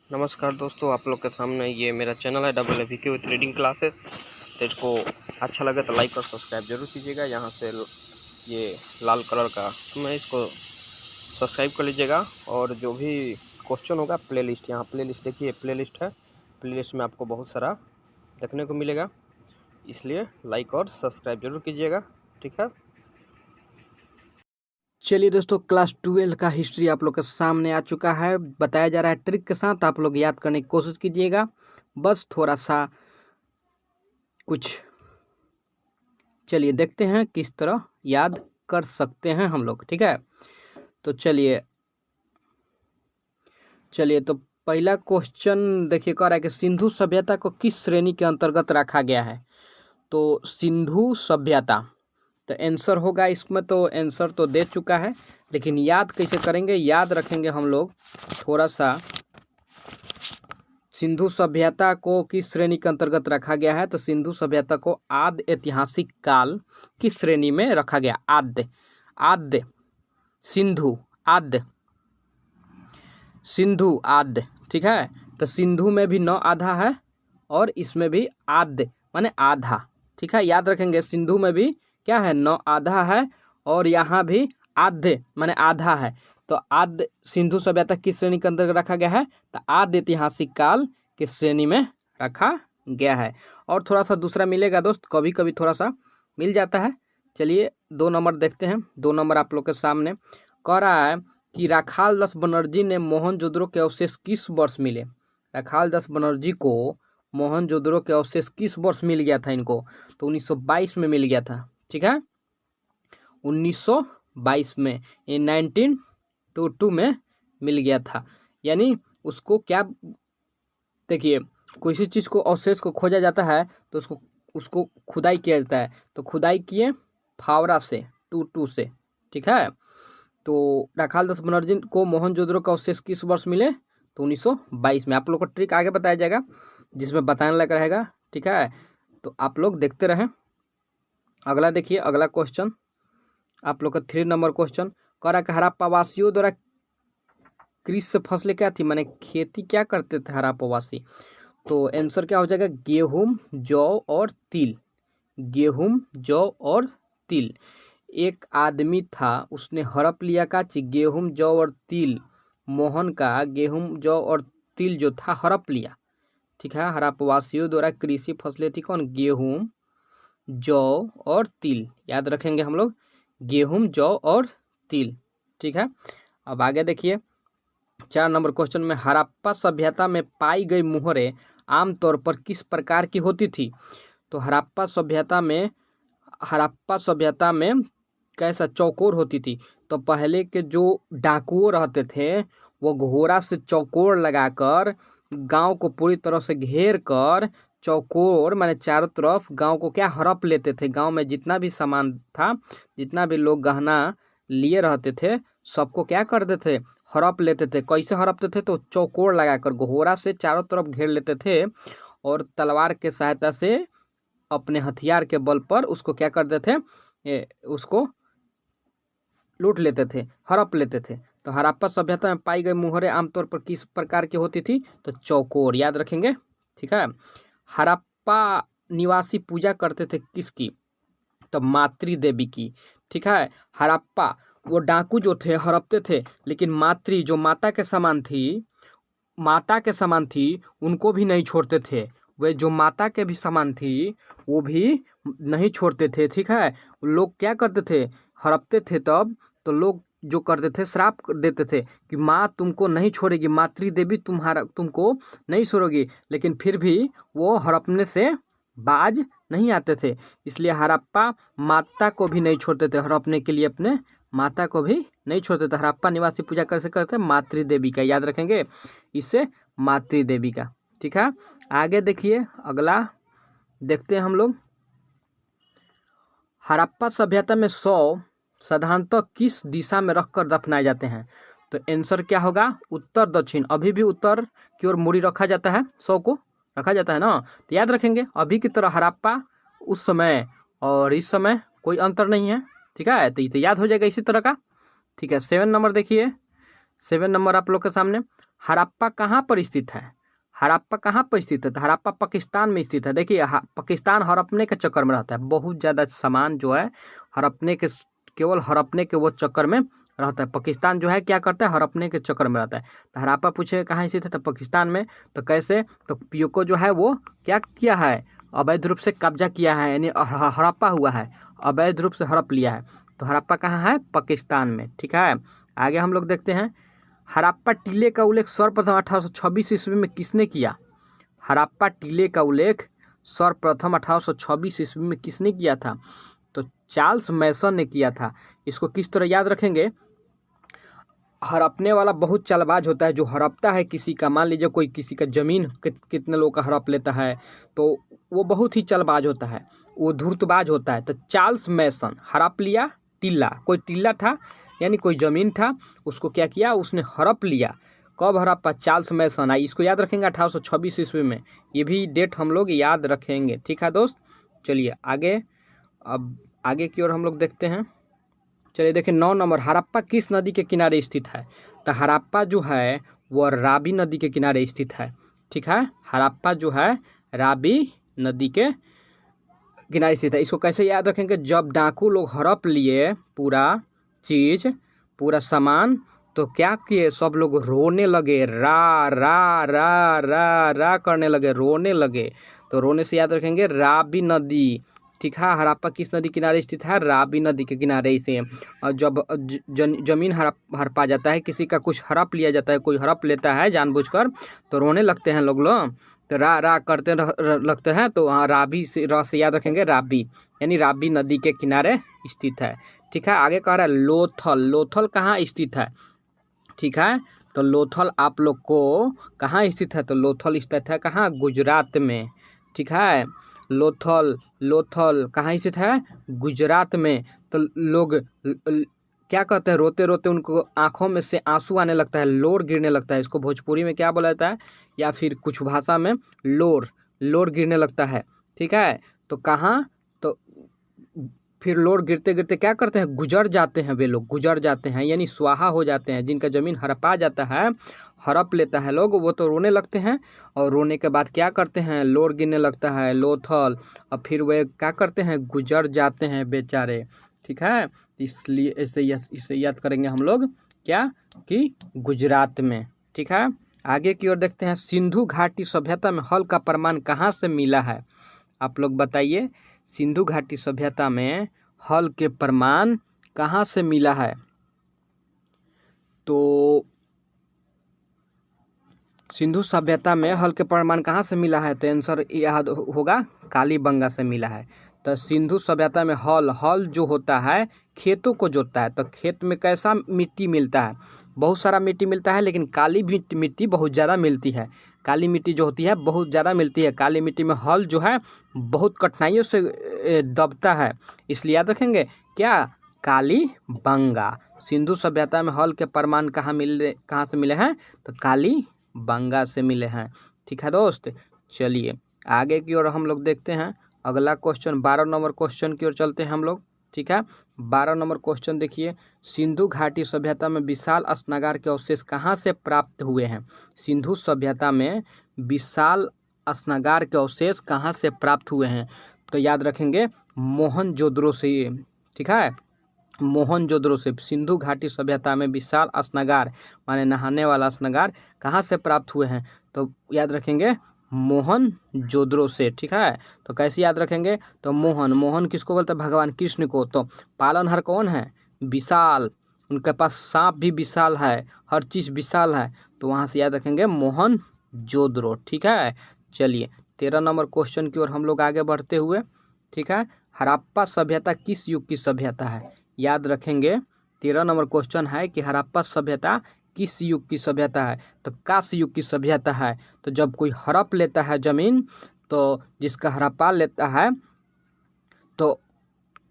नमस्कार दोस्तों, आप लोग के सामने ये मेरा चैनल है WVK विथ रीडिंग क्लासेस। तो इसको अच्छा लगे तो लाइक और सब्सक्राइब जरूर कीजिएगा। यहाँ से ये लाल कलर का मैं इसको सब्सक्राइब कर लीजिएगा। और जो भी क्वेश्चन होगा प्लेलिस्ट, यहाँ प्लेलिस्ट देखिए, प्लेलिस्ट है। प्लेलिस्ट में आपको बहुत सारा देखने को मिलेगा, इसलिए लाइक और सब्सक्राइब जरूर कीजिएगा। ठीक है, चलिए दोस्तों, क्लास 12 का हिस्ट्री आप लोग के सामने आ चुका है। बताया जा रहा है ट्रिक के साथ, आप लोग याद करने की कोशिश कीजिएगा। बस थोड़ा सा कुछ, चलिए देखते हैं किस तरह याद कर सकते हैं हम लोग। ठीक है, तो चलिए तो पहला क्वेश्चन देखिए, कह रहा है कि सिंधु सभ्यता को किस श्रेणी के अंतर्गत रखा गया है। तो सिंधु सभ्यता, तो आंसर होगा इसमें, तो आंसर तो दे चुका है, लेकिन याद कैसे करेंगे, याद रखेंगे हम लोग थोड़ा सा। सिंधु सभ्यता को किस श्रेणी के अंतर्गत रखा गया है, तो सिंधु सभ्यता को आद्य ऐतिहासिक काल की श्रेणी में रखा गया। आद्य, आद्य सिंधु, आद्य सिंधु, आद्य। ठीक है, तो सिंधु में भी 9 आधा है और इसमें भी आद्य माने आधा। ठीक है, याद रखेंगे, सिंधु में भी क्या है, 9 आधा है और यहाँ भी आद्य माने आधा है। तो आद्य सिंधु सभ्यता किस श्रेणी के अंतर्गत रखा गया है, तो आद्य ऐतिहासिक काल की श्रेणी में रखा गया है। और थोड़ा सा दूसरा मिलेगा दोस्त, कभी कभी थोड़ा सा मिल जाता है। चलिए 2 नंबर देखते हैं। 2 नंबर आप लोग के सामने कह रहा है कि राखाल दास बनर्जी ने मोहनजोदड़ो के अवशेष किस वर्ष मिले। राखाल दास बनर्जी को मोहनजोदड़ो के अवशेष किस वर्ष मिल गया था इनको, तो 1922 में मिल गया था। ठीक है, 1922 में, ये 1922 में मिल गया था। यानी उसको क्या, देखिए किसी चीज़ को अवशेष को खोजा जाता है तो उसको खुदाई किया जाता है। तो खुदाई किए फावड़ा से, टू से। ठीक है, तो राखाल दास बनर्जी को मोहनजोदड़ो का अवशेष किस वर्ष मिले, तो 1922 में। आप लोग को ट्रिक आगे बताया जाएगा जिसमें बताने लगा रहेगा। ठीक है, तो आप लोग देखते रहें। अगला देखिए, अगला क्वेश्चन आप लोग का 3 नंबर क्वेश्चन कह रहा है कि हड़प्पावासियों द्वारा कृषि फसलें क्या थी, माने खेती क्या करते थे हड़प्पावासी। तो आंसर क्या हो जाएगा, गेहूं, जौ और तिल। गेहूं, जौ और तिल। एक आदमी था, उसने हड़प लिया का गेहूं, जौ और तिल। मोहन का गेहूं, जौ और तिल जो था हड़प लिया। ठीक है, हड़प्पवासियों द्वारा कृषि फसलें थी कौन, गेहूं, जौ और तिल। याद रखेंगे हम लोग, गेहूं, जौ और तिल। ठीक है, अब आगे देखिए 4 नंबर क्वेश्चन में, हड़प्पा सभ्यता में पाई गई मुहरें आमतौर पर किस प्रकार की होती थी। तो हड़प्पा सभ्यता में कैसा, चौकोर होती थी। तो पहले के जो डाकुओं रहते थे वो घोड़ा से चौकोर लगाकर गांव को पूरी तरह से घेर कर, चौकोर माने चारों तरफ गांव को क्या हड़प लेते थे। गांव में जितना भी सामान था, जितना भी लोग गहना लिए रहते थे, सबको क्या करते थे, हड़प लेते थे। कैसे हड़पते थे, तो चौकोर लगाकर घोड़ा से चारों तरफ घेर लेते थे और तलवार के सहायता से अपने हथियार के बल पर उसको क्या करते थे, उसको लूट लेते थे, हड़प लेते थे। तो हड़प्पा सभ्यता में पाई गई मुहरें आमतौर पर किस प्रकार की होती थी, तो चौकोर। याद रखेंगे। ठीक है, हड़प्पा निवासी पूजा करते थे किसकी, तो मातृ देवी की। ठीक है, हड़प्पा वो डाकू जो थे हड़पते थे, लेकिन मातृ जो माता के समान थी, माता के समान थी, उनको भी नहीं छोड़ते थे। वे जो माता के भी समान थी वो भी नहीं छोड़ते थे। ठीक है, लोग क्या करते थे, हड़पते थे तब तो लोग जो करते थे, श्राप देते थे कि माँ तुमको नहीं छोड़ेगी, मातृ देवी तुमको नहीं छोड़ेगी। लेकिन फिर भी वो हड़पने से बाज नहीं आते थे। इसलिए हड़प्पा माता को भी नहीं छोड़ते थे, हड़पने के लिए अपने माता को भी नहीं छोड़ते थे। हड़प्पा निवासी पूजा कैसे करते, मातृ देवी का। याद रखेंगे इससे, मातृ देवी का। ठीक है, आगे देखिए, अगला देखते हैं हम लोग। हड़प्पा सभ्यता में शव साधारणतः किस दिशा में रखकर दफनाए जाते हैं। तो आंसर क्या होगा, उत्तर दक्षिण। अभी भी उत्तर की ओर मुड़ी रखा जाता है, शव को रखा जाता है ना। तो याद रखेंगे, अभी की तरह हड़प्पा उस समय और इस समय कोई अंतर नहीं है। ठीक है, तो ये तो याद हो जाएगा इसी तरह का। ठीक है, 7 नंबर देखिए, 7 नंबर आप लोग के सामने, हड़प्पा कहाँ पर स्थित है? हड़प्पा कहाँ पर स्थित है? तो हड़प्पा पाकिस्तान में स्थित है। देखिए पाकिस्तान हड़पने के चक्कर में रहता है, बहुत ज़्यादा सामान जो है हड़पने के, केवल हड़पने के वो चक्कर में रहता है। पाकिस्तान जो है क्या करता है, हड़पने के चक्कर में रहता है। तो हड़प्पा पूछे कहाँ स्थित है, तो पाकिस्तान में। तो कैसे, तो पीओके जो है वो क्या किया है, अवैध रूप से कब्जा किया है, यानी हड़प्पा हुआ है, अवैध रूप से हड़प लिया है। तो हड़प्पा कहाँ है, पाकिस्तान में। ठीक है, आगे हम लोग देखते हैं, हड़प्पा टीले का उल्लेख सर्वप्रथम 1826 ईस्वी में किसने किया? हड़प्पा टीले का उल्लेख सर्वप्रथम 1826 ईस्वी में किसने किया था? तो चार्ल्स मैसन ने किया था। इसको किस तरह याद रखेंगे, हड़पने वाला बहुत चालबाज होता है, जो हड़पता है किसी का, मान लीजिए कोई किसी का ज़मीन कितने लोग का हड़प लेता है, तो वो बहुत ही चालबाज होता है, वो धूर्तबाज होता है। तो चार्ल्स मैसन हड़प लिया टीला, कोई टीला था यानी कोई ज़मीन था, उसको क्या किया, उसने हड़प लिया। कब हड़प्पा? चार्ल्स मैसन आई। इसको याद रखेंगे 1826 ईस्वी में, ये भी डेट हम लोग याद रखेंगे। ठीक है दोस्त, चलिए आगे, अब आगे की ओर हम लोग देखते हैं। चलिए देखिए 9 नंबर, हड़प्पा किस नदी के किनारे स्थित है? तो हड़प्पा जो है वो रावी नदी के किनारे स्थित है। ठीक है, हड़प्पा जो है रावी नदी के किनारे स्थित है। इसको कैसे याद रखेंगे, जब डाकू लोग हड़प लिए पूरा चीज़, पूरा सामान, तो क्या किए, सब लोग रोने लगे, रा रा रा रा रा करने लगे, रोने लगे। तो रोने से याद रखेंगे रावी नदी। ठीक है, हड़प्पा किस नदी किनारे स्थित है, रावी नदी के किनारे से। और जब जमीन हड़पा जाता है, किसी का कुछ हड़प लिया जाता है, कोई हड़प लेता है जानबूझकर, तो रोने लगते हैं लोग, तो रा रा करते लगते हैं। तो वहाँ रावी से, र से याद रखेंगे रावी, यानी रावी नदी के किनारे स्थित है। ठीक है, आगे कह रहा है लोथल, लोथल कहाँ स्थित है? ठीक है, तो लोथल आप लोग को कहाँ स्थित है, तो लोथल स्थित है कहाँ, गुजरात में। ठीक है, लोथल कहाँ स्थित है, गुजरात में। तो लोग क्या कहते हैं, रोते रोते उनको आंखों में से आंसू आने लगता है, लोर गिरने लगता है। इसको भोजपुरी में क्या बोला जाता है, या फिर कुछ भाषा में लोर गिरने लगता है। ठीक है, तो कहाँ, तो फिर लोर गिरते गिरते क्या करते हैं, गुजर जाते हैं, वे लोग गुजर जाते हैं, यानी स्वाहा हो जाते हैं। जिनका ज़मीन हड़पा जाता है, हड़प लेता है लोग, वो तो रोने लगते हैं, और रोने के बाद क्या करते हैं, लोर गिरने लगता है, लोथल, और फिर वे क्या करते हैं, गुजर जाते हैं बेचारे। ठीक है, इसलिए इसे याद करेंगे हम लोग क्या, कि गुजरात में। ठीक है, आगे की ओर देखते हैं, सिंधु घाटी सभ्यता में हल का प्रमाण कहाँ से मिला है? आप लोग बताइए, सिंधु घाटी सभ्यता में हल के प्रमाण कहाँ से मिला है? तो सिंधु सभ्यता में हल के प्रमाण कहाँ से मिला है? तो आंसर याद होगा, कालीबंगा से मिला है। तो सिंधु सभ्यता में हल जो होता है खेतों को जोतता है। तो खेत में कैसा मिट्टी मिलता है? बहुत सारा मिट्टी मिलता है, लेकिन काली मिट्टी बहुत ज़्यादा मिलती है। काली मिट्टी जो होती है बहुत ज़्यादा मिलती है। काली मिट्टी में हल जो है बहुत कठिनाइयों से दबता है, इसलिए याद रखेंगे क्या, कालीबंगा। सिंधु सभ्यता में हल के प्रमाण कहाँ से मिले हैं? तो कालीबंगा से मिले हैं। ठीक है दोस्त, चलिए आगे की ओर हम लोग देखते हैं। अगला क्वेश्चन 12 नंबर क्वेश्चन की ओर चलते हैं हम लोग। ठीक है, 12 नंबर क्वेश्चन देखिए, सिंधु घाटी सभ्यता में विशाल स्नागार के अवशेष कहाँ से प्राप्त हुए हैं? सिंधु सभ्यता में विशाल स्नागार के अवशेष कहाँ से प्राप्त हुए हैं? तो याद रखेंगे मोहनजोदड़ो से। ठीक है, मोहनजोदड़ो से सिंधु घाटी सभ्यता में विशाल स्नागार, माने नहाने वाला स्नागार, कहाँ से प्राप्त हुए हैं? तो याद रखेंगे मोहनजोदड़ो से। ठीक है, तो कैसे याद रखेंगे? तो मोहन किसको बोलते हैं? भगवान कृष्ण को। तो पालनहार कौन है? विशाल, उनके पास सांप भी विशाल है, हर चीज़ विशाल है, तो वहाँ से याद रखेंगे मोहनजोदड़ो। ठीक है, चलिए 13 नंबर क्वेश्चन की ओर हम लोग आगे बढ़ते हुए। ठीक है, हड़प्पा सभ्यता किस युग की सभ्यता है? याद रखेंगे 13 नंबर क्वेश्चन है कि हड़प्पा सभ्यता किस युग की सभ्यता है? तो कांस्य युग की सभ्यता है। तो जब कोई हड़प लेता है ज़मीन, तो जिसका हड़प्पा लेता है तो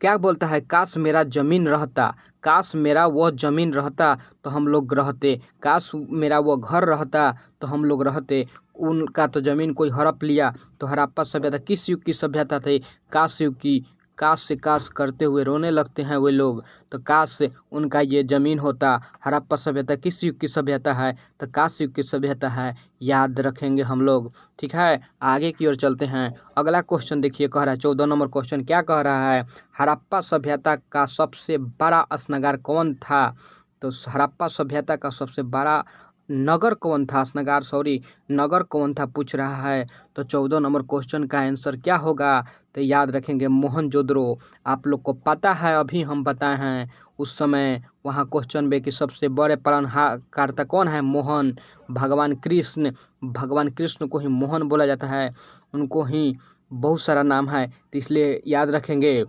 क्या बोलता है, काश मेरा ज़मीन रहता, काश मेरा वो ज़मीन रहता तो हम लोग रहते, काश मेरा वो घर रहता तो हम लोग रहते। उनका तो ज़मीन कोई हड़प लिया। तो हड़प्पा सभ्यता किस युग की सभ्यता थी? कांस्य युग की काश से काश करते हुए रोने लगते हैं वे लोग। तो काश से उनका ये ज़मीन होता। हड़प्पा सभ्यता किस युग की सभ्यता है? तो काश युग की सभ्यता है, याद रखेंगे हम लोग। ठीक है, आगे की ओर चलते हैं। अगला क्वेश्चन देखिए, कह रहा है 14 नंबर क्वेश्चन क्या कह रहा है? हड़प्पा सभ्यता का सबसे बड़ा स्नागार कौन था? तो हड़प्पा सभ्यता का सबसे बड़ा नगर कौन था? स्नागार सॉरी, नगर कौन था पूछ रहा है। तो 14 नंबर क्वेश्चन का आंसर क्या होगा? तो याद रखेंगे मोहनजोदड़ो। आप लोग को पता है, अभी हम बताए हैं उस समय वहाँ क्वेश्चन में कि सबसे बड़े पालनकर्ता कौन है? मोहन। भगवान कृष्ण, भगवान कृष्ण को ही मोहन बोला जाता है, उनको ही बहुत सारा नाम है, तो इसलिए याद रखेंगे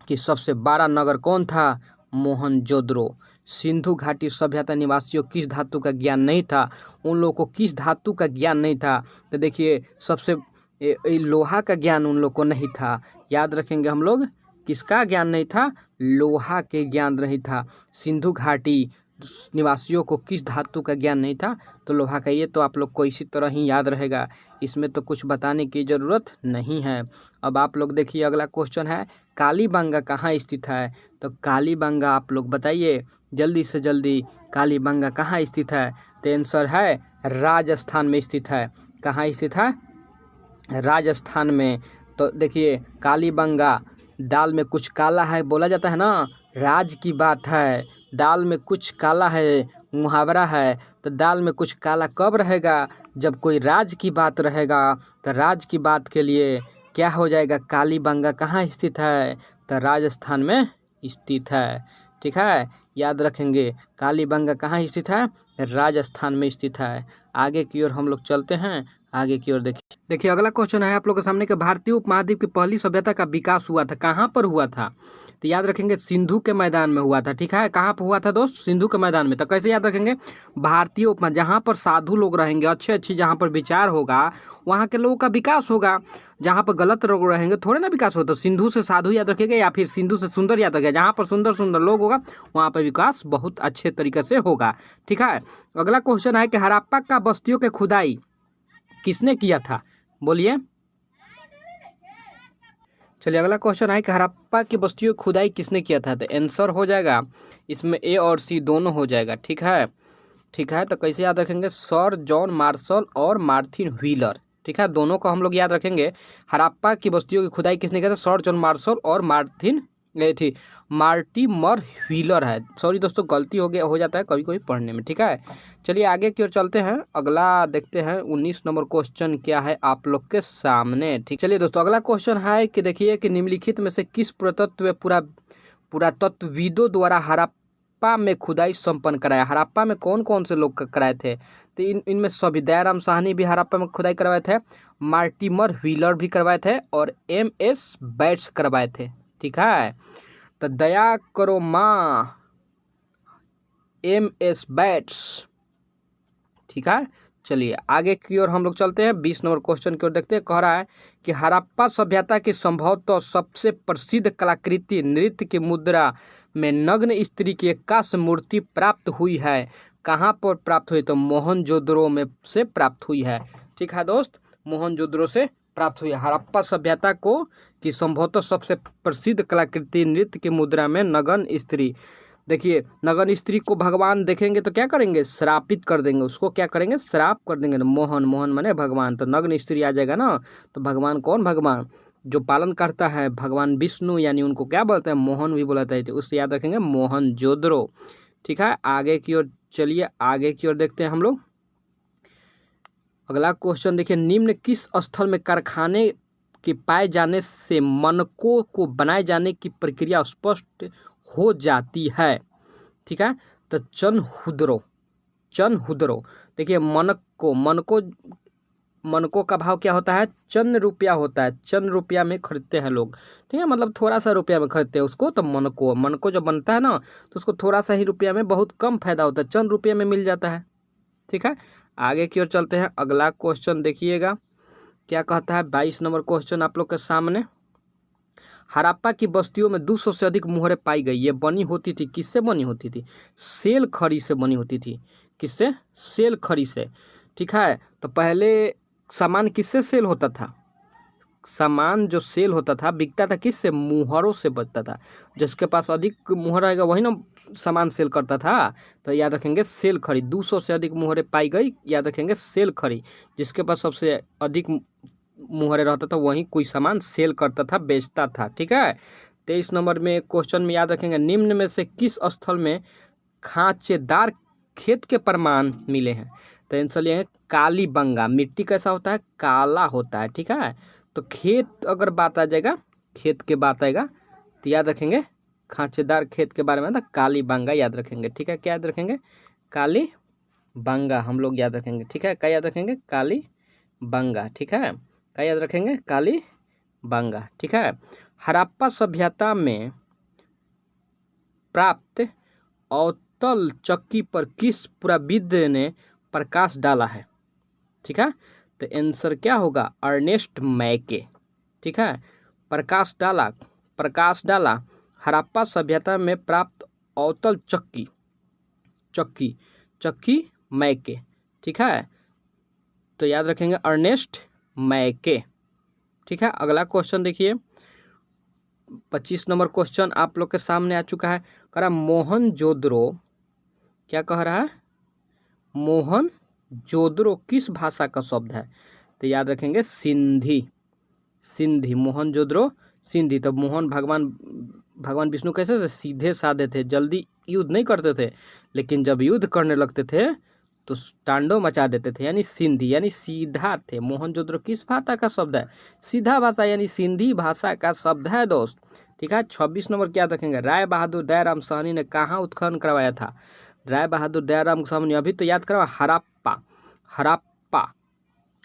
कि सबसे बड़ा नगर कौन था? मोहनजोदड़ो। सिंधु घाटी सभ्यता निवासियों किस धातु का ज्ञान नहीं था? उन लोगों को किस धातु का ज्ञान नहीं था? तो देखिए सबसे लोहा का ज्ञान उन लोग को नहीं था। याद रखेंगे हम लोग, किसका ज्ञान नहीं था? लोहा के ज्ञान नहीं था। सिंधु घाटी निवासियों को किस धातु का ज्ञान नहीं था? तो लोहा का। ये तो आप लोग को इसी तरह ही याद रहेगा, इसमें तो कुछ बताने की ज़रूरत नहीं है। अब आप लोग देखिए, अगला क्वेश्चन है कालीबंगा कहाँ स्थित है? तो कालीबंगा आप लोग बताइए जल्दी से जल्दी, कालीबंगा कहाँ स्थित है? तो आंसर है राजस्थान में स्थित है। कहाँ स्थित है? राजस्थान में। तो देखिए कालीबंगा, दाल में कुछ काला है बोला जाता है ना, राज की बात है। दाल में कुछ काला है मुहावरा है, तो दाल में कुछ काला कब रहेगा? जब कोई राज की बात रहेगा। तो राज की बात के लिए क्या हो जाएगा? कालीबंगा कहाँ स्थित है? तो राजस्थान में स्थित है। ठीक है, याद रखेंगे कालीबंगा कहाँ स्थित है? राजस्थान में स्थित है। आगे की ओर हम लोग चलते हैं, आगे की ओर देखिए अगला क्वेश्चन है आप लोग के सामने कि भारतीय उपमहाद्वीप की पहली सभ्यता का विकास हुआ था, कहाँ पर हुआ था? तो याद रखेंगे सिंधु के मैदान में हुआ था। ठीक है, कहाँ पर हुआ था दोस्त? सिंधु के मैदान में। तो कैसे याद रखेंगे? भारतीय उपमहा, जहाँ पर साधु लोग रहेंगे, अच्छे अच्छी जहाँ पर विचार होगा, वहाँ के लोगों का विकास होगा। जहाँ पर गलत लोग रहेंगे थोड़े ना विकास होता। सिंधु से साधु याद रखेगा या फिर सिंधु से सुंदर याद रखेगा। जहाँ पर सुंदर सुंदर लोग होगा वहाँ पर विकास बहुत अच्छे तरीके से होगा। ठीक है, अगला क्वेश्चन है कि हड़प्पा का बस्तियों के खुदाई किसने किया था? बोलिए। चलिए अगला क्वेश्चन है कि हड़प्पा की बस्तियों की खुदाई किसने किया था? तो आंसर हो जाएगा इसमें ए और सी दोनों हो जाएगा। ठीक है, ठीक है, तो कैसे याद रखेंगे? सर जॉन मार्शल और मार्टिन व्हीलर। ठीक है, दोनों को हम लोग याद रखेंगे। हड़प्पा की बस्तियों की खुदाई किसने किया था? सर जॉन मार्शल और मार्टिमर व्हीलर है। सॉरी दोस्तों, गलती हो जाता है कभी कभी पढ़ने में। ठीक है, चलिए आगे की ओर चलते हैं। अगला देखते हैं 19 नंबर क्वेश्चन क्या है आप लोग के सामने। ठीक, चलिए दोस्तों अगला क्वेश्चन है कि देखिए कि निम्नलिखित में से किस पुरातत्वविदों द्वारा हड़प्पा में खुदाई संपन्न कराया? हड़प्पा में कौन कौन से लोग कराए थे? तो इनमें सभी दयाराम साहनी भी हड़प्पा में खुदाई करवाए थे, मार्टिमर व्हीलर भी करवाए थे और MS बैट्स करवाए थे। ठीक है, तो दया करो माँ MS बैट्स। ठीक है, चलिए आगे की ओर हम लोग चलते हैं। 20 नंबर क्वेश्चन की ओर देखते हैं। कह रहा है कि हड़प्पा सभ्यता की संभवतः सबसे प्रसिद्ध कलाकृति नृत्य की मुद्रा में नग्न स्त्री की एकाश मूर्ति प्राप्त हुई है। कहाँ पर प्राप्त हुई? तो मोहनजोदड़ो में से प्राप्त हुई है। ठीक है दोस्त, मोहनजोदड़ो से प्राप्त हुई है। हड़प्पा सभ्यता को की संभवतः सबसे प्रसिद्ध कलाकृति नृत्य की मुद्रा में नग्न स्त्री। देखिए नग्न स्त्री को भगवान देखेंगे तो क्या करेंगे? श्रापित कर देंगे उसको। क्या करेंगे? श्राप कर देंगे। मोहन, मोहन माने भगवान, तो नग्न स्त्री आ जाएगा ना। तो भगवान कौन? भगवान जो पालन करता है भगवान विष्णु, यानी उनको क्या बोलते हैं? मोहन भी बोला जाता है। उससे याद रखेंगे मोहनजोदड़ो। ठीक है, आगे की ओर चलिए, आगे की ओर देखते हैं हम लोग। अगला क्वेश्चन देखिए, निम्न किस स्थल में कारखाने के पाए जाने से मनकों को बनाए जाने की प्रक्रिया स्पष्ट हो जाती है? ठीक है, तो चनहुदरो। देखिए मनकों का भाव क्या होता है? चंद रुपया होता है। चंद रुपया में खरीदते हैं लोग। ठीक है, मतलब थोड़ा सा रुपया में खरीदते हैं उसको। तो मनको जब बनता है ना तो उसको थोड़ा सा ही रुपया में बहुत कम फायदा होता है, चंद रुपये में मिल जाता है। ठीक है, आगे की ओर चलते हैं। अगला क्वेश्चन देखिएगा क्या कहता है। 22 नंबर क्वेश्चन आप लोग के सामने। हड़प्पा की बस्तियों में 200 से अधिक मुहरें पाई गई। ये बनी होती थी, किससे बनी होती थी? सेल खड़ी से बनी होती थी। किससे? सेल खड़ी से। ठीक है, तो पहले सामान किससे सेल होता था? सामान जो सेल होता था बिकता था किससे? मुहरों से बचता था। जिसके पास अधिक मुहर रहेगा वही ना सामान सेल करता था। तो याद रखेंगे सेल खड़ी। 200 से अधिक मुहरें पाई गई, याद रखेंगे सेल खड़ी। जिसके पास सबसे अधिक मुहरें रहता था वही कोई सामान सेल करता था, बेचता था। ठीक है। 23 नंबर में क्वेश्चन में याद रखेंगे, निम्न में से किस स्थल में खांचेदार खेत के प्रमाण मिले हैं? तो आंसर ये है कालीबंगा। मिट्टी कैसा होता है? काला होता है। ठीक है। तो खेत अगर बात आ जाएगा, खेत के बात आएगा तो याद रखेंगे खांचेदार खेत के बारे में था कालीबंगा याद रखेंगे। ठीक है। क्या याद रखेंगे? कालीबंगा हम लोग याद रखेंगे। ठीक है। क्या याद रखेंगे? कालीबंगा। ठीक है। क्या याद रखेंगे? कालीबंगा। ठीक है। हड़प्पा सभ्यता में प्राप्त अवतल चक्की पर किस पुराविद ने प्रकाश डाला है? ठीक है। तो आंसर क्या होगा? अर्नेस्ट मैके। ठीक है। प्रकाश डाला हड़प्पा सभ्यता में प्राप्त अवतल चक्की मैके। ठीक है। तो याद रखेंगे अर्नेस्ट मैके। ठीक है। अगला क्वेश्चन देखिए, 25 नंबर क्वेश्चन आप लोग के सामने आ चुका है। कह रहा मोहनजोदड़ो, क्या कह रहा है? मोहनजोदड़ो किस भाषा का शब्द है? तो याद रखेंगे सिंधी। मोहनजोदड़ो सिंधी। तो भगवान विष्णु कैसे थे? सीधे साधे थे, जल्दी युद्ध नहीं करते थे, लेकिन जब युद्ध करने लगते थे तो तांडव मचा देते थे, यानी सिंधी, यानी सीधा थे। मोहनजोदड़ो किस भाषा का शब्द है? सीधा भाषा, यानी सिंधी भाषा का शब्द है दोस्त। ठीक है। 26 नंबर क्या रखेंगे? राय बहादुर दयाराम साहनी ने कहाँ उत्खनन करवाया था? राय बहादुर दयाराम साहनी अभी तो याद करवा,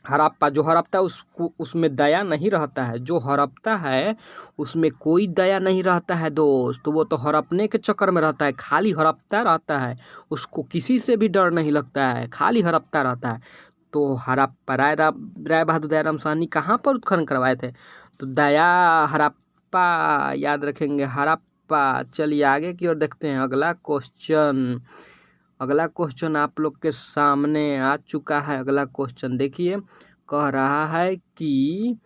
हड़प्पा जो हड़पता है उसको, उसमें दया नहीं रहता है। जो हड़पता है उसमें कोई दया नहीं रहता है दोस्त। तो वो तो हड़पने के चक्कर में रहता है, खाली हड़पता रहता है, उसको किसी से भी डर नहीं लगता है, खाली हड़पता रहता है। तो हड़प्पा राय बहादुर दयाराम साहनी कहाँ पर उत्खनन करवाए थे? तो हड़प्पा याद रखेंगे, हड़प्पा। चलिए आगे की ओर देखते हैं। अगला क्वेश्चन आप लोग के सामने आ चुका है। अगला क्वेश्चन देखिए, कह रहा है कि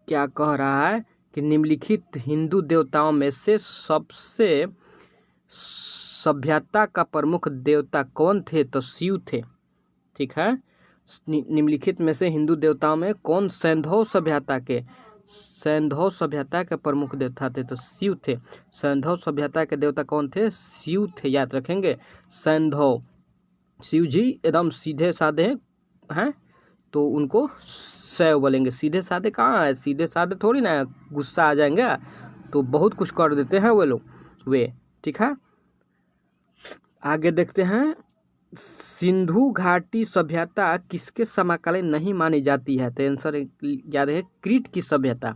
क्या कह रहा है कि निम्नलिखित हिंदू देवताओं में से सबसे सभ्यता का प्रमुख देवता कौन थे? तो शिव थे। ठीक है। निम्नलिखित में से हिंदू देवताओं में कौन सैंधव सभ्यता के प्रमुख देवता थे? तो शिव थे। सैंधव सभ्यता के देवता कौन थे? शिव थे। याद रखेंगे सैंधव। शिव जी एकदम सीधे साधे हैं, तो उनको शैव बोलेंगे। सीधे साधे कहाँ है? सीधे साधे थोड़ी ना, गुस्सा आ जाएंगे तो बहुत कुछ कर देते हैं वे लोग। ठीक है। आगे देखते हैं, सिंधु घाटी सभ्यता किसके समकालीन नहीं मानी जाती है? तो आंसर याद है क्रीट की सभ्यता।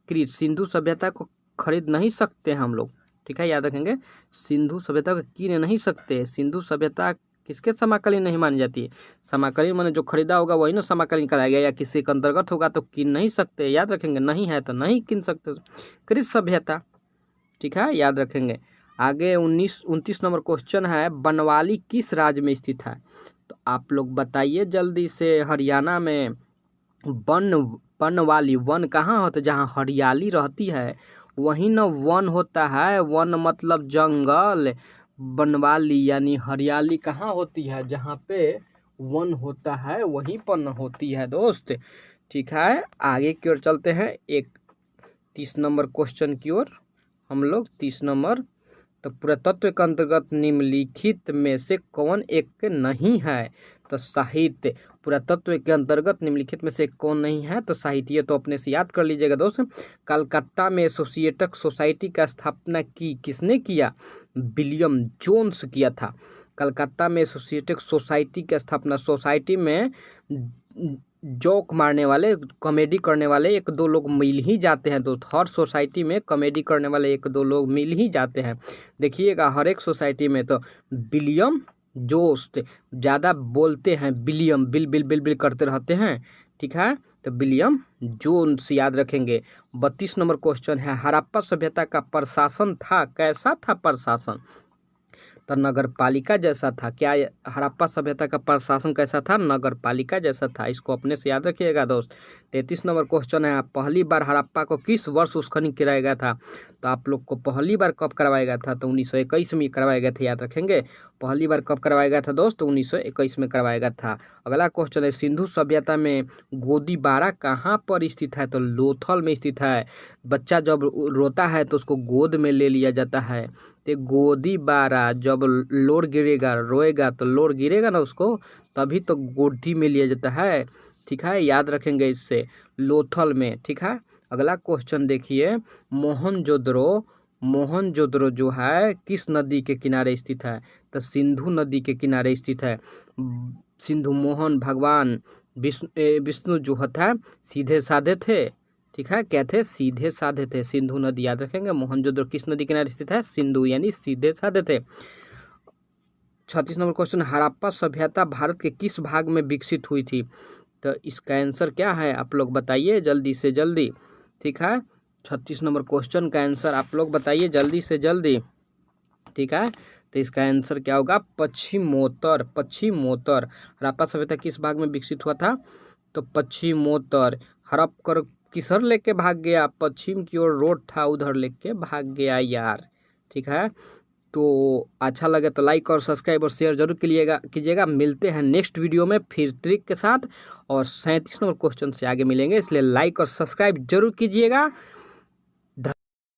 क्रीट, सिंधु सभ्यता को खरीद नहीं सकते हम लोग। ठीक है। याद रखेंगे सिंधु सभ्यता को कीन नहीं सकते। सिंधु सभ्यता किसके समकालीन नहीं मानी जाती है? समकालीन माने जो खरीदा होगा वही ना समकालीन कराया गया, या किसी के अंतर्गत होगा तो कीन नहीं सकते। याद रखेंगे नहीं है तो नहीं कीन सकते। क्रीट सभ्यता। ठीक है। याद रखेंगे। आगे 29 नंबर क्वेश्चन है, बनवाली किस राज्य में स्थित है? तो आप लोग बताइए जल्दी से। हरियाणा में बनवाली, वन कहाँ होता है? जहाँ हरियाली रहती है वहीं न वन होता है। वन मतलब जंगल, बनवाली यानी हरियाली कहाँ होती है? जहाँ पे वन होता है वहीं पर न होती है दोस्त। ठीक है। आगे की ओर चलते हैं, 30 नंबर क्वेश्चन की ओर हम लोग। 30 नंबर, तो पुरातत्व के अंतर्गत निम्नलिखित में से कौन एक नहीं है? तो साहित्य। पुरातत्व के अंतर्गत निम्नलिखित में से कौन नहीं है? तो साहित्य। तो अपने से याद कर लीजिएगा दोस्त। कलकत्ता में एसोसिएटेड सोसाइटी का स्थापना किसने किया? विलियम जोन्स किया था। कलकत्ता में एसोसिएटेड सोसाइटी की स्थापना, सोसाइटी में जोक मारने वाले, कॉमेडी करने वाले एक दो लोग मिल ही जाते हैं दोस्त। हर सोसाइटी में कॉमेडी करने वाले एक दो लोग मिल ही जाते हैं, देखिएगा हर एक सोसाइटी में। तो विलियम जोन्स ज़्यादा बोलते हैं, William bill bill bill bill करते रहते हैं। ठीक है। तो विलियम जोन्स याद रखेंगे। 32 नंबर क्वेश्चन है, हड़प्पा सभ्यता का प्रशासन था, कैसा था प्रशासन? तो नगर पालिका जैसा था। क्या हड़प्पा सभ्यता का प्रशासन कैसा था? नगर पालिका जैसा था। इसको अपने से याद रखिएगा दोस्त। 33 नंबर क्वेश्चन है, पहली बार हड़प्पा को किस वर्ष उत्खनन कराया गया था? तो आप लोग को पहली बार कब करवाया गया था? तो 1921 में करवाया गया था, याद रखेंगे। पहली बार कब करवाया गया था दोस्त? 1921 में करवाया गया था। अगला क्वेश्चन है, सिंधु सभ्यता में गोदीबारा कहाँ पर स्थित है? तो लोथल में स्थित है। बच्चा जब रोता है तो उसको गोद में ले लिया जाता है। तो गोदीबारा, जब लोर गिरेगा, रोएगा तो लोर गिरेगा ना उसको, तभी तो गोदी में लिया जाता है। ठीक है, याद रखेंगे इससे, लोथल में। ठीक है, अगला क्वेश्चन देखिए, मोहनजोदड़ो जो है किस नदी के किनारे स्थित है? तो सिंधु नदी के किनारे स्थित है। सिंधु मोहन भगवान विष्णु जो था सीधे साधे थे। ठीक है, क्या थे? सीधे साधे थे। सिंधु नदी, याद रखेंगे। मोहनजोदड़ो किस नदी किनारे स्थित है? सिंधु, यानी सीधे साधे थे। 36 नंबर क्वेश्चन, हड़प्पा सभ्यता भारत के किस भाग में विकसित हुई थी? तो इसका आंसर क्या है आप लोग बताइए जल्दी से जल्दी। ठीक है, 36 नंबर क्वेश्चन का आंसर आप लोग बताइए जल्दी से जल्दी। ठीक है, तो इसका आंसर क्या होगा? पश्चिमोत्तर। पश्चिमोत्तर। हड़प्पा सभ्यता किस भाग में विकसित हुआ था? तो पश्चिमोत्तर। हड़पकर किसर लेके भाग गया? पश्चिम की ओर रोड था, उधर लेके भाग गया यार। ठीक है, तो अच्छा लगे तो लाइक और सब्सक्राइब और शेयर जरूर कीजिएगा। मिलते हैं नेक्स्ट वीडियो में फिर ट्रिक के साथ, और 37 नंबर क्वेश्चन से आगे मिलेंगे, इसलिए लाइक और सब्सक्राइब जरूर कीजिएगा।